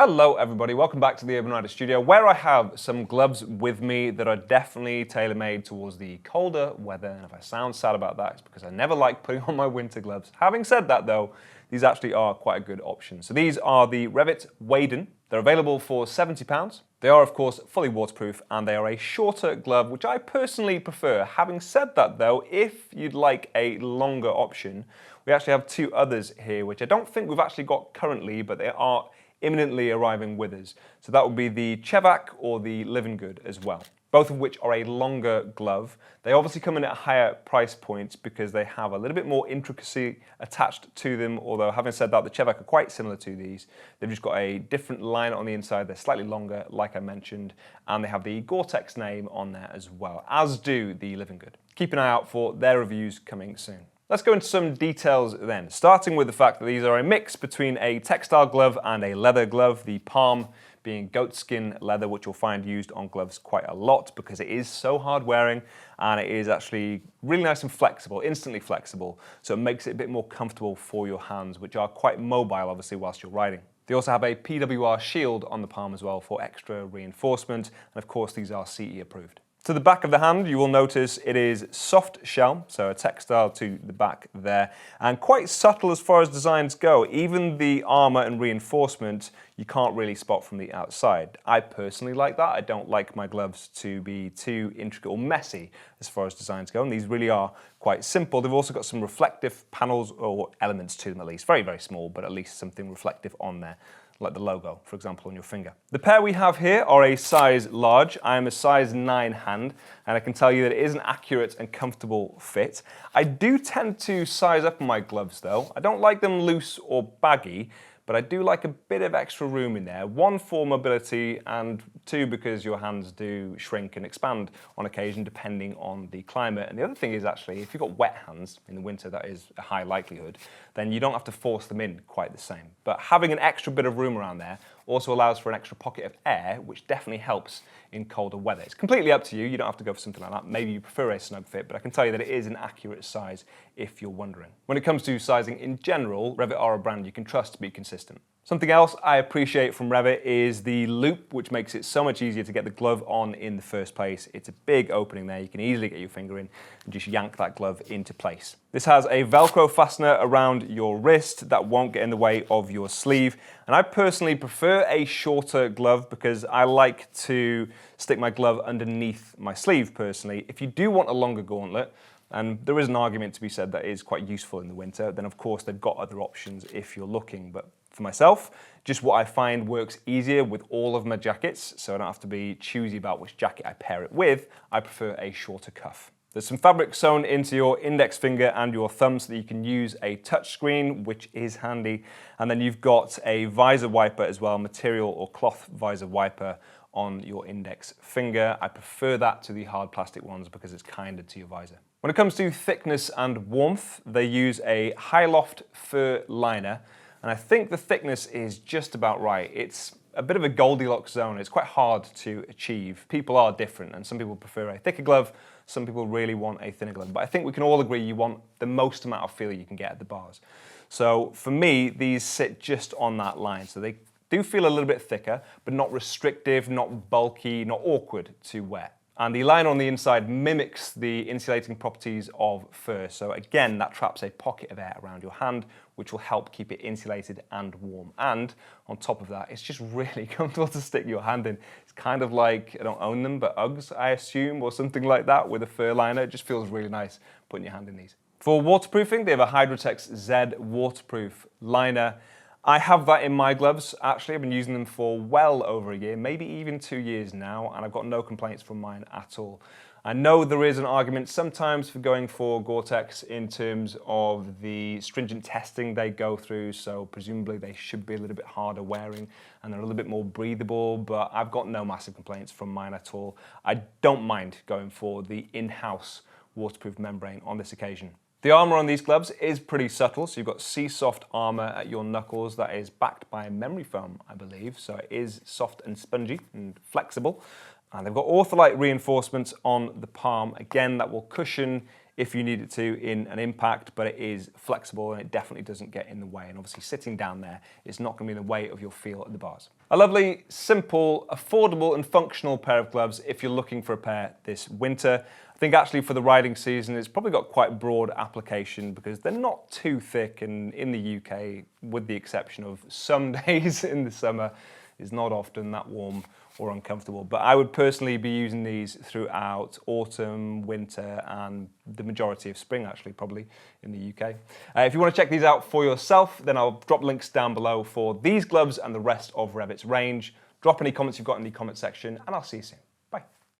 Hello everybody, welcome back to the Urban Rider Studio, where I have some gloves with me that are definitely tailor-made towards the colder weather. And if I sound sad about that, it's because I never like putting on my winter gloves. Having said that though, these actually are quite a good option. So these are the REVIT Wayden. They're available for £70. They are of course fully waterproof and they are a shorter glove, which I personally prefer. Having said that though, if you'd like a longer option, we actually have two others here, which I don't think we've actually got currently, but they are imminently arriving with us. So that would be the Chevac or the Living Good as well, both of which are a longer glove. They obviously come in at higher price points because they have a little bit more intricacy attached to them, although having said that, the Chevac are quite similar to these. They've just got a different line on the inside. They're slightly longer, like I mentioned, and they have the Gore-Tex name on there as well, as do the Living Good. Keep an eye out for their reviews coming soon. Let's go into some details then, starting with the fact that these are a mix between a textile glove and a leather glove, the palm being goatskin leather, which you'll find used on gloves quite a lot because it is so hard wearing and it is actually really nice and flexible, instantly flexible, so it makes it a bit more comfortable for your hands, which are quite mobile obviously whilst you're riding. They also have a PWR shield on the palm as well for extra reinforcement, and of course these are CE approved. To the back of the hand, you will notice it is soft shell, so a textile to the back there, and quite subtle as far as designs go. Even the armour and reinforcement you can't really spot from the outside. I personally like that. I don't like my gloves to be too intricate or messy as far as designs go, and these really are quite simple. They've also got some reflective panels, or elements to them at least, very, very small, but at least something reflective on there, like the logo, for example, on your finger. The pair we have here are a size large. I am a size 9 hand, and I can tell you that it is an accurate and comfortable fit. I do tend to size up my gloves though. I don't like them loose or baggy, but I do like a bit of extra room in there. One, for mobility, and two, because your hands do shrink and expand on occasion depending on the climate. And the other thing is actually, if you've got wet hands, in the winter that is a high likelihood, then you don't have to force them in quite the same. But having an extra bit of room around there also allows for an extra pocket of air, which definitely helps in colder weather. It's completely up to you. You don't have to go for something like that. Maybe you prefer a snug fit, but I can tell you that it is an accurate size if you're wondering. When it comes to sizing in general, REVIT are a brand you can trust to be consistent. Something else I appreciate from REVIT is the loop, which makes it so much easier to get the glove on in the first place. It's a big opening there. You can easily get your finger in and just yank that glove into place. This has a Velcro fastener around your wrist that won't get in the way of your sleeve. And I personally prefer a shorter glove because I like to stick my glove underneath my sleeve personally. If you do want a longer gauntlet, and there is an argument to be said that is quite useful in the winter, then of course they've got other options if you're looking. But for myself, just what I find works easier with all of my jackets, so I don't have to be choosy about which jacket I pair it with, I prefer a shorter cuff. There's some fabric sewn into your index finger and your thumb so that you can use a touch screen, which is handy. And then you've got a visor wiper as well, material or cloth visor wiper on your index finger. I prefer that to the hard plastic ones because it's kinder to your visor. When it comes to thickness and warmth, they use a high loft fur liner, and I think the thickness is just about right. It's a bit of a Goldilocks zone. It's quite hard to achieve. People are different, and some people prefer a thicker glove, some people really want a thinner glove, but I think we can all agree you want the most amount of feel you can get at the bars. So for me, these sit just on that line, so they do feel a little bit thicker, but not restrictive, not bulky, not awkward to wear. And the liner on the inside mimics the insulating properties of fur. So again, that traps a pocket of air around your hand, which will help keep it insulated and warm. And on top of that, it's just really comfortable to stick your hand in. It's kind of like, I don't own them, but Uggs, I assume, or something like that with a fur liner. It just feels really nice putting your hand in these. For waterproofing, they have a Hydrotex Z waterproof liner. I have that in my gloves, actually. I've been using them for well over a year, maybe even 2 years now, and I've got no complaints from mine at all. I know there is an argument sometimes for going for Gore-Tex in terms of the stringent testing they go through, so presumably they should be a little bit harder wearing and they're a little bit more breathable, but I've got no massive complaints from mine at all. I don't mind going for the in-house waterproof membrane on this occasion. The armour on these gloves is pretty subtle, so you've got sea-soft armour at your knuckles that is backed by memory foam, I believe, so it is soft and spongy and flexible. And they've got ortholite reinforcements on the palm. Again, that will cushion if you need it to in an impact, but it is flexible and it definitely doesn't get in the way. And obviously sitting down there, it's not going to be in the way of your feel at the bars. A lovely, simple, affordable and functional pair of gloves if you're looking for a pair this winter. I think actually for the riding season it's probably got quite broad application because they're not too thick, and in the UK, with the exception of some days in the summer, is not often that warm or uncomfortable. But I would personally be using these throughout autumn, winter, and the majority of spring actually, probably in the UK. If you want to check these out for yourself, then I'll drop links down below for these gloves and the rest of REVIT's range. Drop any comments you've got in the comment section, and I'll see you soon.